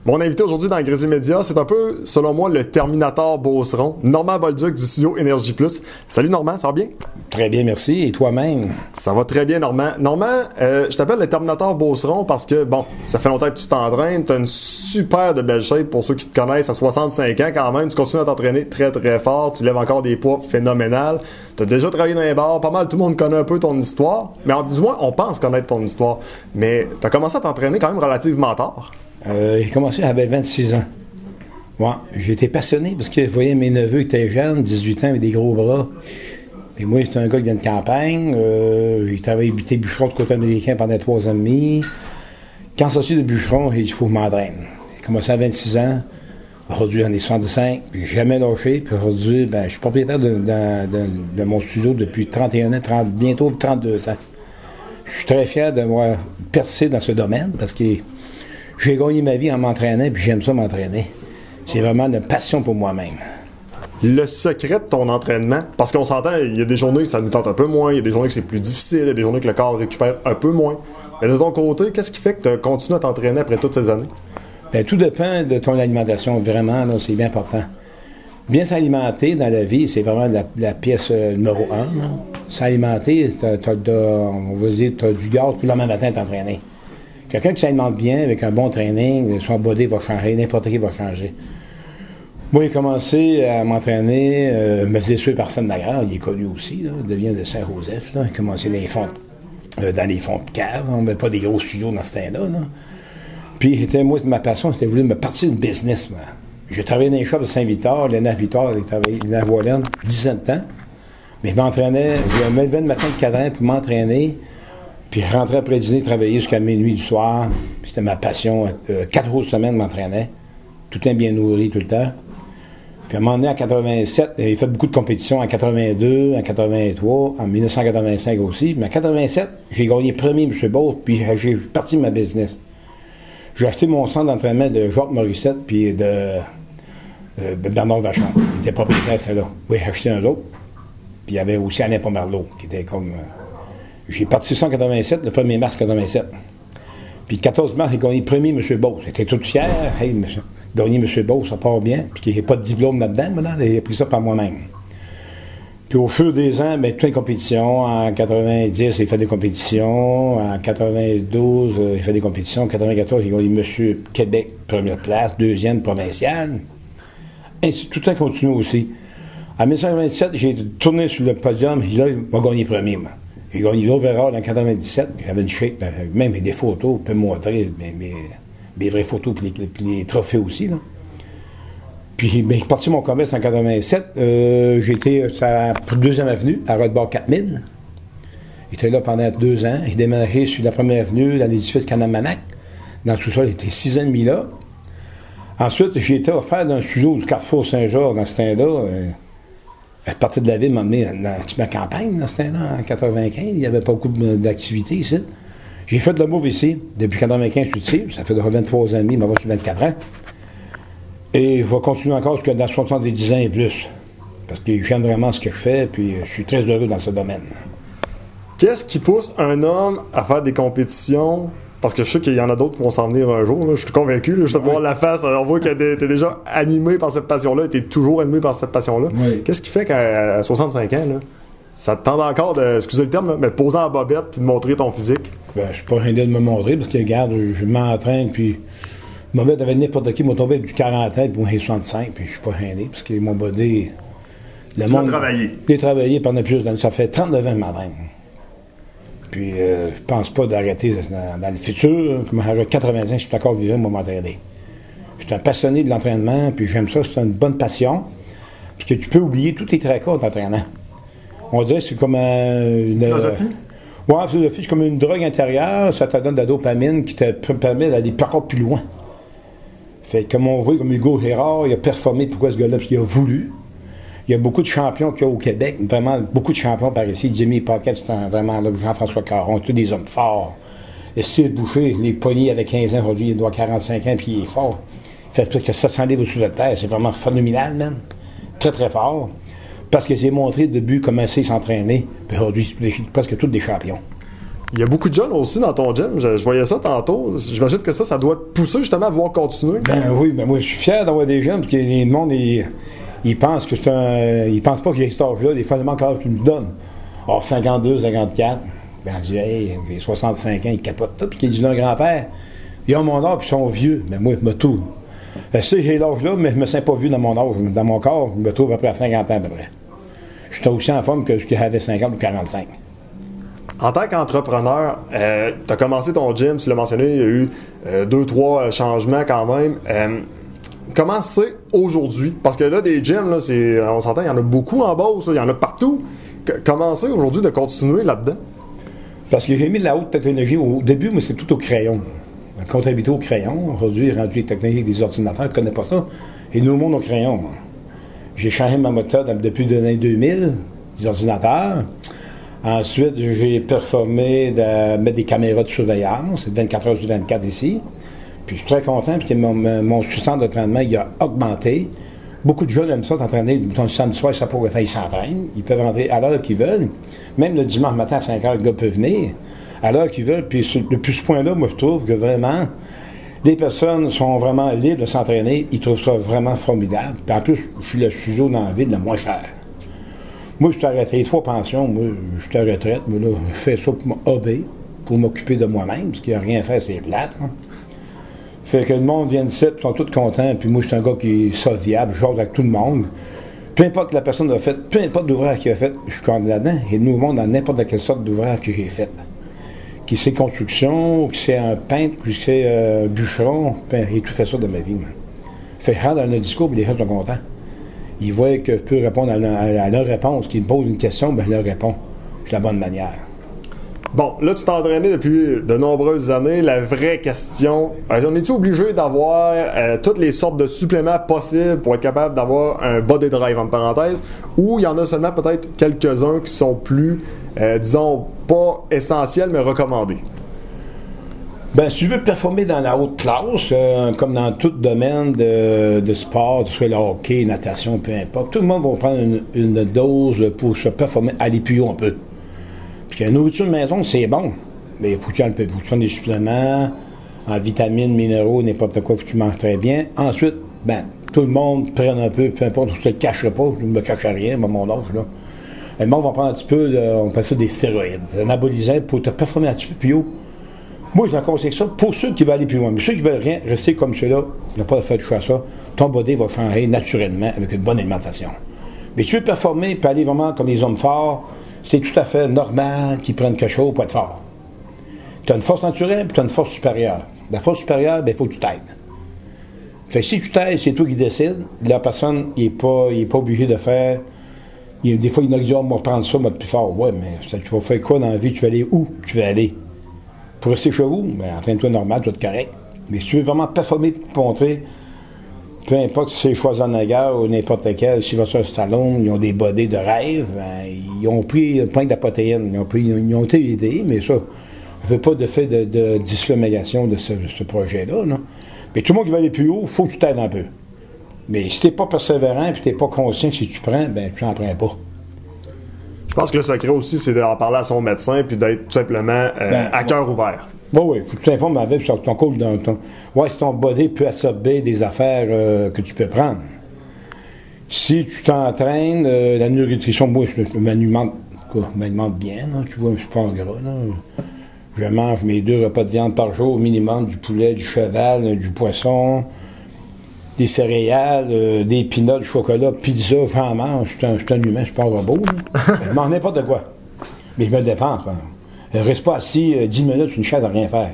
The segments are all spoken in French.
Mon invité aujourd'hui dans Grisé Média, c'est un peu, selon moi, le Terminator Beauceron, Normand Bolduc du studio Énergie Plus. Salut Normand, ça va bien? Très bien, merci. Et toi-même? Ça va très bien, Normand. Normand, je t'appelle le Terminator Beauceron parce que, bon, ça fait longtemps que tu t'entraînes, t'as une super de belle shape pour ceux qui te connaissent à 65 ans quand même. Tu continues à t'entraîner très très fort, tu lèves encore des poids phénoménal. T'as déjà travaillé dans les bars, pas mal, tout le monde connaît un peu ton histoire. Mais du moins, on pense connaître ton histoire. Mais t'as commencé à t'entraîner quand même relativement tard. J'ai commencé, j'avais 26 ans. Ouais, j'ai été passionné parce que je voyais mes neveux qui étaient jeunes, 18 ans, avec des gros bras. Puis moi, j'étais un gars qui vient de campagne. J'ai travaillé bûcheron de côté américain pendant 3 ans et demi. Quand je suis de bûcheron, j'ai dit, il faut que je m'entraîne. J'ai commencé à 26 ans. Aujourd'hui, j'en ai 65. Puis j'ai jamais lâché. Puis aujourd'hui, je suis propriétaire de mon studio depuis 31 ans, bientôt 32 ans. Je suis très fier d'avoir percé dans ce domaine parce que j'ai gagné ma vie en m'entraînant, puis j'aime ça m'entraîner. C'est vraiment une passion pour moi-même. Le secret de ton entraînement, parce qu'on s'entend, il y a des journées que ça nous tente un peu moins, il y a des journées que c'est plus difficile, il y a des journées que le corps récupère un peu moins. Mais de ton côté, qu'est-ce qui fait que tu continues à t'entraîner après toutes ces années? Bien, tout dépend de ton alimentation, vraiment, là, c'est bien important. Bien s'alimenter dans la vie, c'est vraiment la pièce numéro 1. S'alimenter, on va dire, tu as du gaz, puis le lendemain matin, t'entraîner. Quelqu'un qui s'alimente bien, avec un bon training, son body va changer, n'importe qui va changer. Moi, j'ai commencé à m'entraîner, me faisait suivre par Sam Lagrande, il est connu aussi, là, il vient de Saint-Joseph, là. Il a commencé dans les fonds de cave, on n'avait pas des gros studios dans ce temps-là. Là. Puis, moi, ma passion, c'était de vouloir me partir d'une business. Moi. J'ai travaillé dans les shops de Saint-Victor, Léna Victor, j'ai travaillé dans la Voilène 10 ans de temps. Mais je m'entraînais, je me levais le matin de 4 ans pour m'entraîner. Puis je rentrais après dîner, travailler jusqu'à minuit du soir. Puis c'était ma passion. 4 jours semaine, je m'entraînais. Tout le temps bien nourri, tout le temps. Puis à un moment donné, en 87, j'ai fait beaucoup de compétitions en 82, en 83, en 1985 aussi. Mais en 87, j'ai gagné premier M. Beauce, puis j'ai parti de ma business. J'ai acheté mon centre d'entraînement de Jacques Morissette, puis de Bernard Vachon. Il était propriétaire, c'était là. Oui, j'ai acheté un autre. Puis il y avait aussi Alain Pomerleau, qui était comme... J'ai parti ça en 87, le 1er mars 87. Puis le 14 mars, j'ai gagné le premier M. Beauce. J'étais tout fier. Hey, gagner M. Beauce, ça part bien. Puis qu'il n'y ait pas de diplôme là-dedans, maintenant. J'ai pris ça par moi-même. Puis au fur des ans, plein de compétitions. En 90, j'ai fait des compétitions. En 92, j'ai fait des compétitions. En 94, j'ai gagné M. Québec, première place, deuxième provinciale. Ainsi, tout le temps continue aussi. En 1997, j'ai tourné sur le podium. J'ai dit là, il m'a gagné premier, moi. J'ai gagné l'overall en 97. J'avais une shape, même des photos, je peux me montrer mes vraies photos, puis les trophées aussi. Là. Puis, j'ai parti mon commerce en 87. J'ai été pour 2e avenue, à Rodebord 4000. J'étais là pendant 2 ans. J'ai déménagé sur la 1er avenue, dans l'édifice Canamanac. Dans le sous-sol, j'étais 6 ans et demi là. Ensuite, j'ai été offert dans le studio du Carrefour Saint-Georges, dans ce temps-là. Je partais de la ville, m'emmener dans ma campagne, dans ce temps-là, en 95. Il n'y avait pas beaucoup d'activités ici. J'ai fait de la mauve ici. Depuis 95, je suis ici. Ça fait 23 ans et demi, mais moi, je suis 24 ans. Et je vais continuer encore jusqu'à dans 70 ans et plus. Parce que j'aime vraiment ce que je fais, puis je suis très heureux dans ce domaine. Qu'est-ce qui pousse un homme à faire des compétitions? Parce que je sais qu'il y en a d'autres qui vont s'en venir un jour. Là. Je suis convaincu. Là, juste de voir la face, on voit que t'es déjà animé par cette passion-là. T'es toujours animé par cette passion-là. Oui. Qu'est-ce qui fait qu'à 65 ans, là, ça te tente encore de, excusez le terme, là, mais de poser en bobette puis de montrer ton physique? Je suis pas gêné de me montrer parce que, regarde, je m'entraîne puis mon body avec n'importe qui m'a tombé du 40 ans puis moi, j'ai 65 puis je suis pas gêné parce que mon body... Tu l'as travaillé? J'ai travaillé pendant plusieurs années. Ça fait 39 ans que je m'entraîne. Puis, je pense pas d'arrêter dans le futur. Comme à 80 ans, je suis encore vivant, moi, m'entraîner. Je suis un passionné de l'entraînement, puis j'aime ça, c'est une bonne passion. Parce que tu peux oublier tous tes tracas en t'entraînant. On dirait que c'est comme une... Philosophie? Oui, philosophie, c'est comme une drogue intérieure, ça te donne de la dopamine qui te permet d'aller encore plus loin. Fait que, comme on voit, comme Hugo Gérard, il a performé, pourquoi ce gars-là? Parce qu'il a voulu. Il y a beaucoup de champions qu'il y a au Québec, vraiment beaucoup de champions par ici. Jimmy Pocket, c'est vraiment là, Jean-François Caron, tous des hommes forts. Et Steve Boucher, les poignets avec 15 ans, aujourd'hui, il doit 45 ans, puis il est fort. Il fait presque 700 livres sous la terre, c'est vraiment phénoménal, même. Très, très fort. Parce que j'ai montré au début comment il s'entraîner, puis aujourd'hui, c'est presque tous des champions. Il y a beaucoup de jeunes aussi dans ton gym. Je voyais ça tantôt. J'imagine que ça doit te pousser justement à vouloir continuer. Ben oui, ben moi, je suis fier d'avoir des jeunes, parce que le monde, il pense que c'est un... Il pense pas qu'il y a cet âge-là, les fondements que tu nous donnes. Or, 52, 54, ben, je dis, hey, j'ai 65 ans, ils capotent tout, puis qu'ils disent, un grand-père, ils ont mon âge, puis ils sont vieux. Ben moi, je me trouve. Ben, j'ai l'âge-là, mais je me sens pas vieux dans mon âge. Dans mon corps, je me trouve à peu près à 50 ans, à peu près. Je suis aussi en forme que j'avais 50 ou 45. En tant qu'entrepreneur, tu as commencé ton gym, tu l'as mentionné, il y a eu 2-3 changements quand même. Comment c'est aujourd'hui? Parce que là, des gyms, là, on s'entend, il y en a beaucoup en Beauce, il y en a partout. Comment c'est aujourd'hui de continuer là-dedans? Parce que j'ai mis de la haute technologie. Au début, moi, c'est tout au crayon. La comptabilité au crayon. Aujourd'hui, rendu les technologies avec des ordinateurs, je ne connais pas ça. Et nous, au monde au crayon. J'ai changé ma méthode depuis l'année 2000, des ordinateurs. Ensuite, j'ai performé de mettre des caméras de surveillance, 24 heures sur 24 ici. Puis je suis très content, puis mon système d'entraînement, il a augmenté. Beaucoup de jeunes aiment ça t'entraîner. Le samedi soir, ça pourrait faire, ils s'entraînent. Ils peuvent rentrer à l'heure qu'ils veulent. Même le dimanche matin à 5 heures, le gars peut venir à l'heure qu'ils veulent. Puis depuis ce point-là, moi, je trouve que vraiment, les personnes sont vraiment libres de s'entraîner. Ils trouvent ça vraiment formidable. Puis en plus, je suis le studio dans la ville le moins cher. Moi, je suis arrêté 3 pensions. Moi, je suis à retraite. Mais là, je fais ça pour m'obéir, pour m'occuper de moi-même, parce qu'il n'y a rien à faire, c'est plate. Hein. Fait que le monde vient ici, ils sont tous contents. Puis moi, je suis un gars qui est sociable, je jase avec tout le monde. Peu importe la personne a fait, peu importe l'ouvrage qu'il a fait, je suis comme là-dedans. Et nous, au monde, dans n'importe quelle sorte d'ouvrage que j'ai fait. Qui c'est construction, qui c'est un peintre, qui c'est un bûcheron, j'ai tout fait ça de ma vie. Moi. Fait que dans le discours, puis les gens sont contents. Ils voient que je peux répondre à leur réponse. Qu'ils me posent une question, ben je leur réponds de la bonne manière. Bon, là, tu t'es entraîné depuis de nombreuses années. La vraie question, on est-tu obligé d'avoir toutes les sortes de suppléments possibles pour être capable d'avoir un body drive, entre parenthèses, ou il y en a seulement peut-être quelques-uns qui sont plus, disons, pas essentiels, mais recommandés? Ben, si tu veux performer dans la haute classe, comme dans tout domaine de sport, que ce soit le hockey, natation, peu importe, tout le monde va prendre une dose pour se performer, aller plus haut un peu. Puis que la nourriture de maison, c'est bon, mais il faut que tu prennes des suppléments en vitamines, minéraux, n'importe quoi, faut que tu manges très bien. Ensuite, ben, tout le monde prenne un peu, peu importe, on ne se le cache pas, je ne me cache à rien, à mon âge, là. Le monde va prendre un petit peu, on appelle ça des stéroïdes, un anabolisant pour te performer un petit peu plus haut. Moi, je conseille ça pour ceux qui veulent aller plus loin. Mais ceux qui veulent rien, rester comme ceux-là, ils n'ont pas fait de choix à ça. Ton body va changer naturellement avec une bonne alimentation. Mais tu veux performer et aller vraiment comme les hommes forts, c'est tout à fait normal qu'ils prennent quelque chose pour être fort. Tu as une force naturelle et tu as une force supérieure. La force supérieure, il faut que tu t'aides. Fait que si tu t'aides, c'est toi qui décides. La personne, il n'est pas obligé de faire. Des fois, il y en a qui disent, moi, prendre ça, moi, plus fort. Ouais, mais tu vas faire quoi dans la vie? Tu vas aller où tu veux aller? Pour rester chez vous, ben, entraîne-toi normal, tu vas être correct. Mais si tu veux vraiment performer et te montrer, peu importe si c'est Schwarzenegger ou n'importe quel, si va sur Stallone, ils ont des bodies de rêve, ben, ils ont pris un point de la protéine. Ils ont été aidés, mais ça, je ne veux pas de fait de disflammation de ce projet-là. Non? Mais tout le monde qui va aller plus haut, il faut que tu t'aides un peu. Mais si tu n'es pas persévérant et tu n'es pas conscient que si tu prends, ben tu n'en prends pas. Je pense que le secret aussi, c'est d'en parler à son médecin puis d'être tout simplement à cœur ouvert. Oui, il faut que tu t'informes avec sur ton cours. Si ton body peut absorber des affaires que tu peux prendre. Si tu t'entraînes, la nutrition, moi, je m'alimente bien, là, tu vois, je suis pas en gras. Là. Je mange mes 2 repas de viande par jour, au minimum, du poulet, du cheval, du poisson, des céréales, des peanuts, du chocolat, pizza, j'en mange. Je suis un humain, je suis pas un robot. Je mange n'importe quoi. Mais je me dépense. Je ne reste pas assis 10 minutes sur une chaise à rien faire.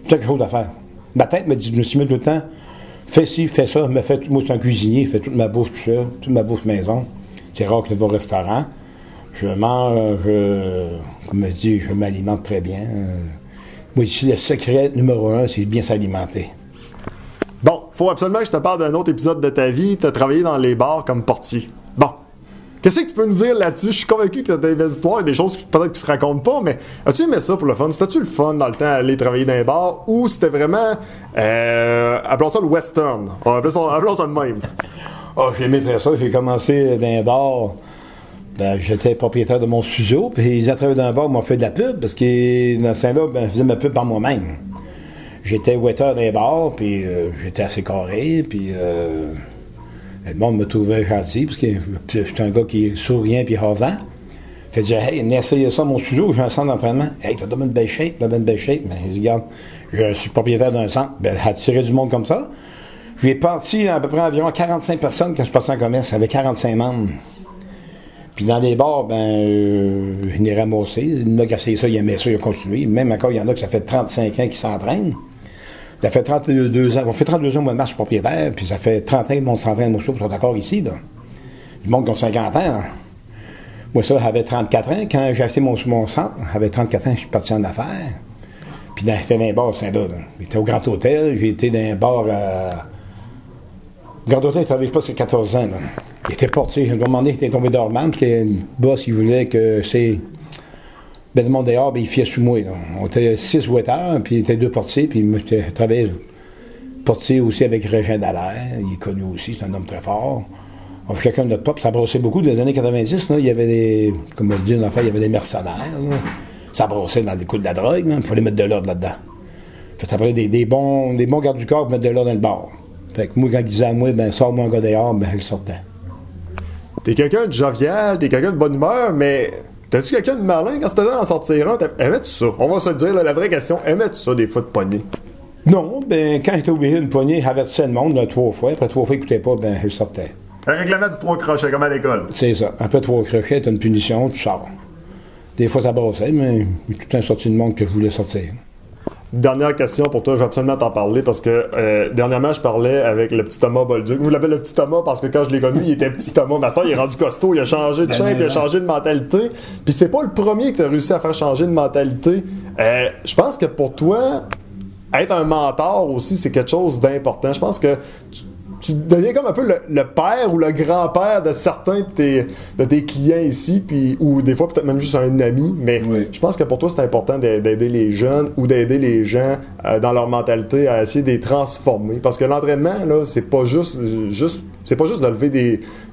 J'ai quelque chose à faire. Ma tête me dit, je me suis mis tout le temps, fais ci, fais ça. Moi, je suis un cuisinier, je fais toute ma bouffe tout seul, toute ma bouffe maison. C'est rare que je vais au restaurant. Je mange, comme je dis, je m'alimente très bien. Moi, ici, le secret numéro 1, c'est bien s'alimenter. Bon, faut absolument que je te parle d'un autre épisode de ta vie. Tu as travaillé dans les bars comme portier. Bon, qu'est-ce que tu peux nous dire là-dessus? Je suis convaincu que tu as des histoires et des choses peut-être qui se racontent pas, mais as-tu aimé ça pour le fun? C'était-tu le fun dans le temps d'aller travailler dans les bars ou c'était vraiment, appelons ça le western? Appelons ça de même. Oh, j'ai aimé très ça. J'ai commencé dans les bars. Ben, j'étais propriétaire de mon studio, puis ils ont travaillé d'un bord, m'ont fait de la pub, parce que dans ce temps-là, ben, je faisais ma pub par moi-même. J'étais waiter des bars, puis j'étais assez carré, puis le monde me trouvait gentil, parce que j'étais un gars qui est souriant puis rasant. Fait que je disais, hey, essayez ça, mon studio, j'ai un centre d'entraînement. Hey, t'as donné une belle shape, t'as une belle shape. Ben, il dit, regarde, je suis propriétaire d'un centre. Ben, attirer du monde comme ça. J'ai parti à peu près environ 45 personnes quand je passais en commerce, avec 45 membres. Puis dans les bars, ben, je venais ramasser. Il y en a qui essayaient ça, ils aimaient ça, ils ont continué. Même encore, il y en a qui ça fait 35 ans qu'ils s'entraînent. Ça fait 32 ans, on fait 32 ans au mois de mars, je suis propriétaire, puis ça fait 30 ans que le monde s'entraîne, moi, ils sont encore ici, là. Le monde qui ont 50 ans, là. Moi, ça, j'avais 34 ans. Quand j'ai acheté mon centre, j'avais 34 ans, je suis parti en affaires. Puis j'étais dans un bar, c'est là. J'étais au Grand Hôtel, j'ai été dans un bar Le Grand Hôtel, il travaillait presque 14 ans, là. Il était portier. À un moment donné, il était tombé dormant, parce que le boss, il voulait que c'est... Ben, le monde dehors, ben, il fiait sous moi, là. On était 6 waiters, puis il était 2 portiers, puis il travaillait portier aussi avec Régent Dallaire. Il est connu aussi, c'est un homme très fort. On fait chacun de notre pop, ça brossait beaucoup. Dans les années 90, là, il y avait des, comme on dit une affaire, il y avait des mercenaires, là. Ça brossait dans les coups de la drogue, là. Il fallait mettre de l'ordre là-dedans. Fait après des bons gardes du corps pour mettre de l'ordre dans le bar. Fait que moi, quand il disait à moi, ben, sors-moi un gars dehors, ben, je sortais. T'es quelqu'un de jovial, t'es quelqu'un de bonne humeur, mais t'as-tu quelqu'un de malin quand c'était là en sortir un? Aimais-tu ça? On va se le dire, là, la vraie question, aimais-tu ça des fois de pogner? Non, ben, quand j'étais obligé d'une poignée, j'avertissais le monde, là, 3 fois. Après 3 fois, il n'écoutait pas, ben, je sortais. Un règlement du 3 crochets, comme à l'école. C'est ça. Après 3 crochets, t'as une punition, tu sors. Des fois, ça brossait, mais il y a tout un sorti de monde que je voulais sortir. Dernière question pour toi, je vais absolument t'en parler parce que dernièrement, je parlais avec le petit Thomas Bolduc. Vous l'appelez le petit Thomas parce que quand je l'ai connu, il était petit Thomas. Master, il est rendu costaud, il a changé de shape, il a changé de mentalité. Puis c'est pas le premier que tu as réussi à faire changer de mentalité. Je pense que pour toi, être un mentor aussi, c'est quelque chose d'important. Je pense que tu deviens comme un peu le père ou le grand-père de certains de tes clients ici, puis, ou des fois peut-être même juste un ami, mais oui. Je pense que pour toi c'est important d'aider les jeunes ou d'aider les gens dans leur mentalité à essayer de les transformer, parce que l'entraînement, là, c'est pas juste de lever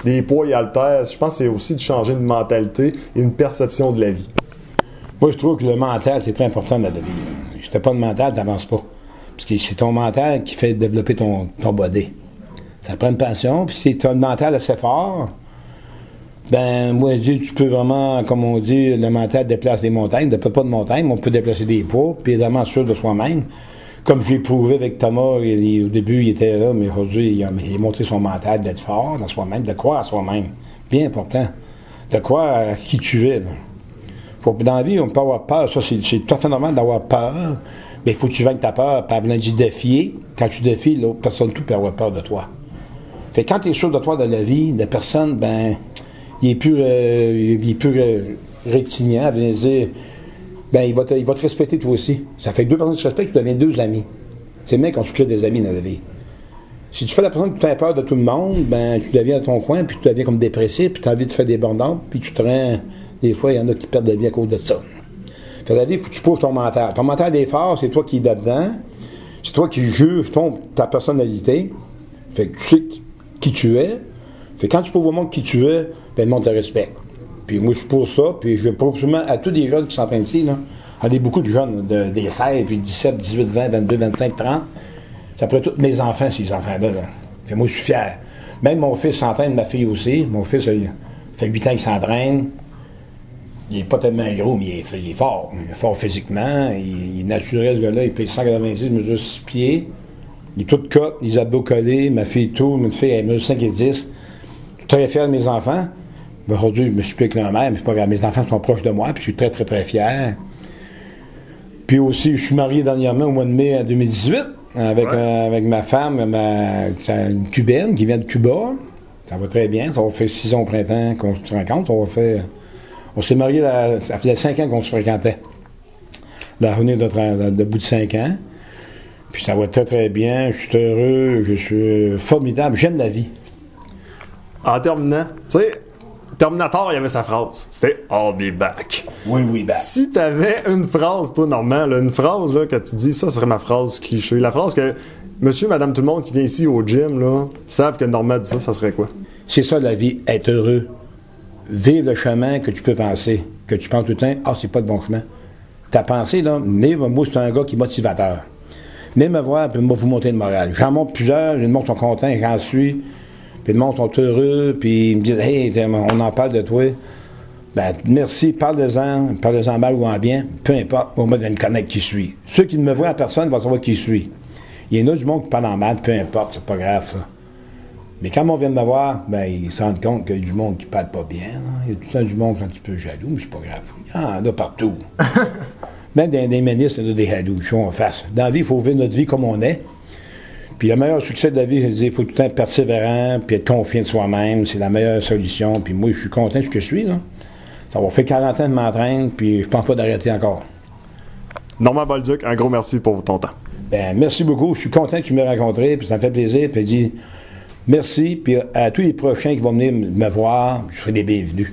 des poids et haltères, je pense que c'est aussi de changer une mentalité et une perception de la vie. Moi je trouve que le mental c'est très important dans la vie. Si t'as pas de mental, t'avances pas, parce que c'est ton mental qui fait développer ton body. Ça prend une passion, puis si tu as le mental assez fort, ben moi je dis, tu peux vraiment, comme on dit, le mental déplace des montagnes, ne pas de montagnes, mais on peut déplacer des poids, puis évidemment sûr de soi-même. Comme je l'ai prouvé avec Thomas, au début il était là, mais aujourd'hui il a montré son mental d'être fort dans soi-même, de croire à soi-même. Bien important. De croire à qui tu es. Dans la vie, on peut avoir peur, ça c'est tout à fait normal d'avoir peur, mais il faut que tu vainques ta peur, par venir de défier. Quand tu défies, l'autre personne tout peut avoir peur de toi. Fait que quand tu es sûr de toi dans la vie, la personne, ben, il est plus rétignant, à venir dire, ben, il va te respecter toi aussi. Ça fait que 2 personnes qui se respectent, tu deviens 2 amis. C'est bien quand tu crées des amis dans la vie. Si tu fais la personne que tu as peur de tout le monde, ben, tu deviens à ton coin, puis tu deviens comme dépressif, puis tu as envie de faire des burn-out, puis tu te rends, des fois, il y en a qui perdent la vie à cause de ça. Fait que la vie, il faut que tu prouves ton mental. Ton mental est fort, c'est toi qui es là-dedans, c'est toi qui juges ta personnalité. Fait que tu sais qui tu es. Fait que quand tu prouves au monde qui tu es, ben le monde te respecte. Puis moi, je suis pour ça, puis je prouve souvent à tous les jeunes qui s'entraînent ici, là. Il y a beaucoup de jeunes, des 16, puis 17, 18, 20, 22, 25, 30. Ça pourrait tous mes enfants, ces enfants-là. Là. Fait que moi, je suis fier. Même mon fils s'entraîne, ma fille aussi. Mon fils, il fait 8 ans qu'il s'entraîne. Il n'est pas tellement gros, mais il est fort. Il est fort physiquement. Il est naturel, ce gars-là. Il pèse 190, il mesure 6 pieds. Il est tout cote, les abdos collés, ma fille tout, ma fille elle mesure 5 et 10. Je suis très fier de mes enfants. Aujourd'hui, je me suis plus avec leur mère, mais c'est pas grave. Mes enfants sont proches de moi, puis je suis très, très, très fier. Puis aussi, je suis marié dernièrement au mois de mai 2018 avec ma femme, une Cubaine qui vient de Cuba. Ça va très bien. Ça va faire 6 ans au printemps qu'on se rencontre. On s'est mariés, ça faisait 5 ans qu'on se fréquentait. La revenue de bout de 5 ans. Puis ça va très, très bien. Je suis heureux. Je suis formidable. J'aime la vie. En terminant, tu sais, Terminator, il y avait sa phrase. C'était « I'll be back ». Oui, back. Si tu avais une phrase, toi, Normand, là, une phrase là, que tu dis, ça serait ma phrase cliché. La phrase que monsieur, madame, tout le monde qui vient ici au gym, là, savent que Normand dit ça, ça serait quoi? C'est ça la vie, être heureux. vivre le chemin que tu peux penser, que tu penses tout le temps, ah, c'est pas le bon chemin. Ta pensée, là, moi, c'est un gars qui est motivateur. Venez me voir, puis moi, vous monter le moral. J'en montre plusieurs, les monde sont contents, j'en suis, puis le monde sont heureux, puis ils me disent, hey, on en parle de toi. Ben, merci, parle-en mal ou en bien, peu importe, on va me connaître qui je suis. Ceux qui ne me voient en personne vont savoir qui je suis. Il y en a du monde qui parle en mal, peu importe, c'est pas grave, ça. Mais quand on vient de me voir, ben, ils se rendent compte qu'il y a du monde qui parle pas bien. Hein? Il y a tout le temps du monde un petit peu jaloux, mais c'est pas grave. Il y en a partout. Même des ministres, il y en a des jaloux, je suis en face. Dans la vie, il faut vivre notre vie comme on est. Puis le meilleur succès de la vie, c'est qu'il faut tout le temps être persévérant, puis être confiant de soi-même. C'est la meilleure solution. Puis moi, je suis content de ce que je suis, là. Ça va faire 40 ans de m'entraîner, puis je pense pas d'arrêter encore. Normand Bolduc, un gros merci pour ton temps. Ben, merci beaucoup. Je suis content que tu m'aies rencontré, puis ça me fait plaisir. Puis dit merci, puis à tous les prochains qui vont venir me voir, je serai les bienvenus.